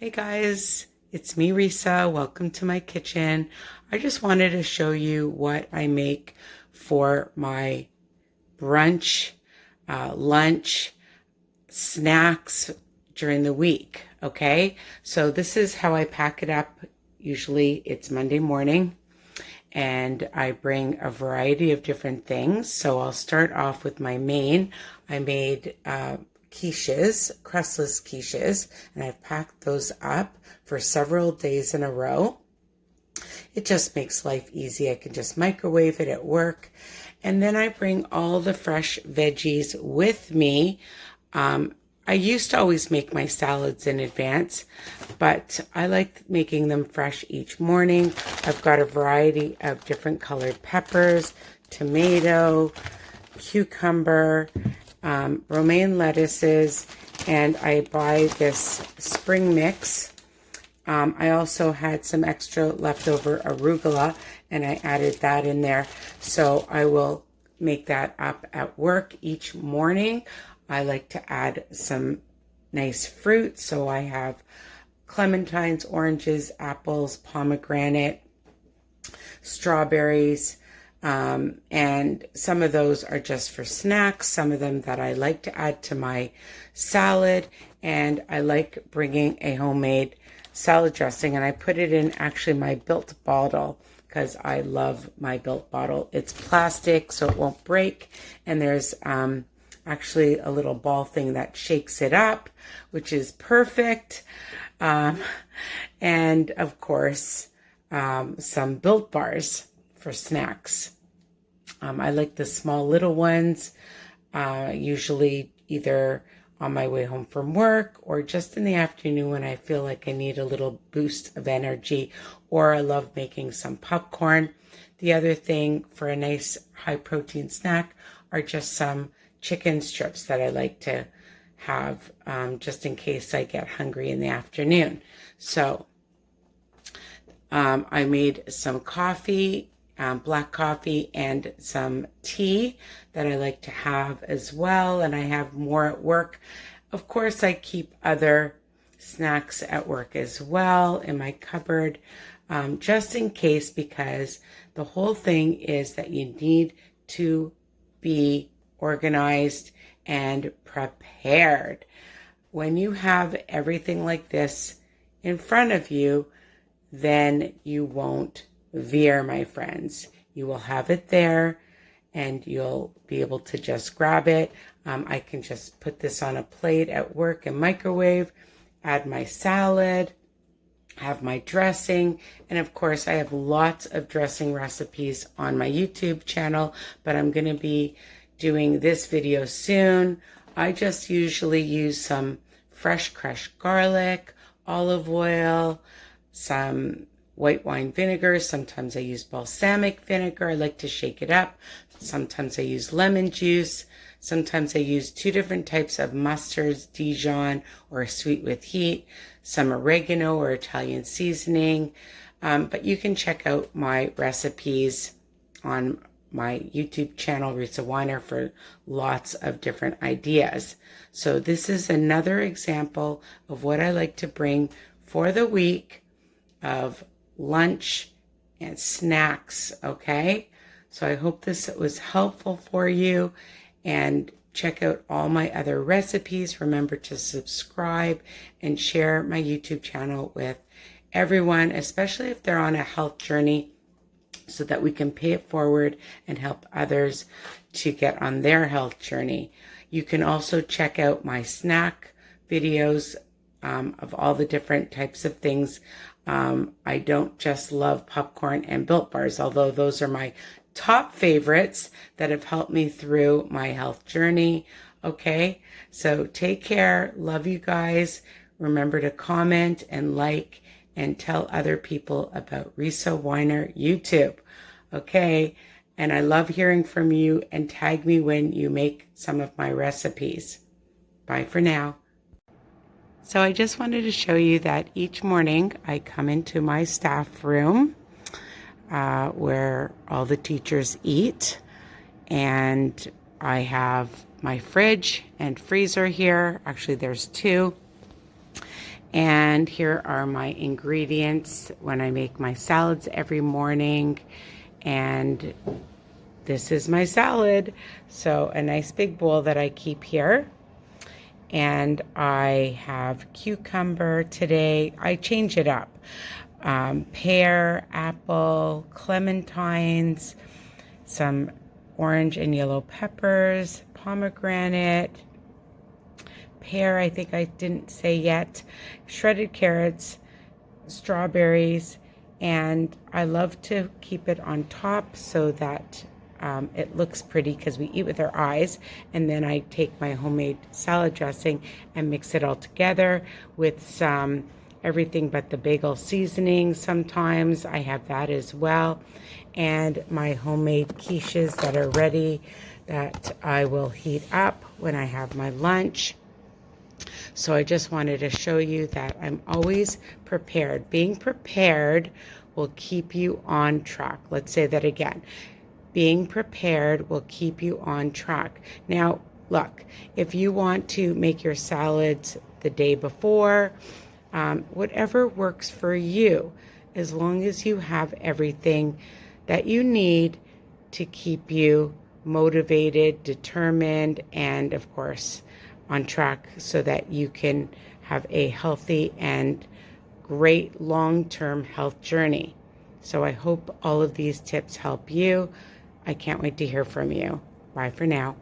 Hey guys, it's me, Risa. Welcome to my kitchen. I just wanted to show you what I make for my brunch, lunch, snacks during the week. Okay, so this is how I pack it up. Usually it's Monday morning and I bring a variety of different things. So I'll start off with my main. I made quiches, crustless quiches, and I've packed those up for several days in a row. It just makes life easy. I can just microwave it at work. And then I bring all the fresh veggies with me. I used to always make my salads in advance, but I like making them fresh each morning. I've got a variety of different colored peppers, tomato, cucumber, romaine lettuces, and I buy this spring mix. I also had some extra leftover arugula, and I added that in there. So I will make that up at work each morning. I like to add some nice fruit. So I have clementines, oranges, apples, pomegranate, strawberries, and some of those are just for snacks. Some of them that I like to add to my salad. And I like bringing a homemade salad dressing, and I put it in actually my Built bottle because I love my Built bottle. It's plastic, so it won't break. And there's actually a little ball thing that shakes it up, which is perfect. And of course, some Built bars for snacks. I like the small little ones, usually either on my way home from work or just in the afternoon when I feel like I need a little boost of energy, or I love making some popcorn. The other thing for a nice high protein snack are just some chicken strips that I like to have just in case I get hungry in the afternoon. So I made some coffee, black coffee, and some tea that I like to have as well. And I have more at work. Of course, I keep other snacks at work as well in my cupboard, just in case, because the whole thing is that you need to be organized and prepared. When you have everything like this in front of you, then you won't veer, my friends. You will have it there and you'll be able to just grab it. I can just put this on a plate at work and microwave, add my salad, have my dressing, and of course I have lots of dressing recipes on my YouTube channel, but I'm going to be doing this video soon. I just usually use some fresh crushed garlic, olive oil, some white wine vinegar. Sometimes I use balsamic vinegar. I like to shake it up. Sometimes I use lemon juice. Sometimes I use 2 different types of mustards, Dijon or sweet with heat, some oregano or Italian seasoning. But you can check out my recipes on my YouTube channel, Risa Weiner, for lots of different ideas. So this is another example of what I like to bring for the week of lunch and snacks, okay? So I hope this was helpful for you, and check out all my other recipes. Remember to subscribe and share my YouTube channel with everyone, especially if they're on a health journey, so that we can pay it forward and help others to get on their health journey. You can also check out my snack videos of all the different types of things. I don't just love popcorn and Built bars, although those are my top favorites that have helped me through my health journey. Okay, so take care. Love you guys. Remember to comment and like and tell other people about Risa Weiner YouTube. Okay, and I love hearing from you, and tag me when you make some of my recipes. Bye for now. So I just wanted to show you that each morning I come into my staff room where all the teachers eat, and I have my fridge and freezer here. Actually, there's 2. And here are my ingredients when I make my salads every morning. And this is my salad. So a nice big bowl that I keep here. And I have cucumber today. I change it up. Pear, apple, clementines, some orange and yellow peppers, pomegranate, pear, I think I didn't say yet, shredded carrots, strawberries, and I love to keep it on top so that it looks pretty because we eat with our eyes. And then I take my homemade salad dressing and mix it all together with some everything but the bagel seasoning. Sometimes I have that as well. And my homemade quiches that are ready that I will heat up when I have my lunch. So I just wanted to show you that I'm always prepared. Being prepared will keep you on track. Let's say that again. Being prepared will keep you on track. Now, look, if you want to make your salads the day before, whatever works for you, as long as you have everything that you need to keep you motivated, determined, and of course, on track so that you can have a healthy and great long-term health journey. So I hope all of these tips help you. I can't wait to hear from you. Bye for now.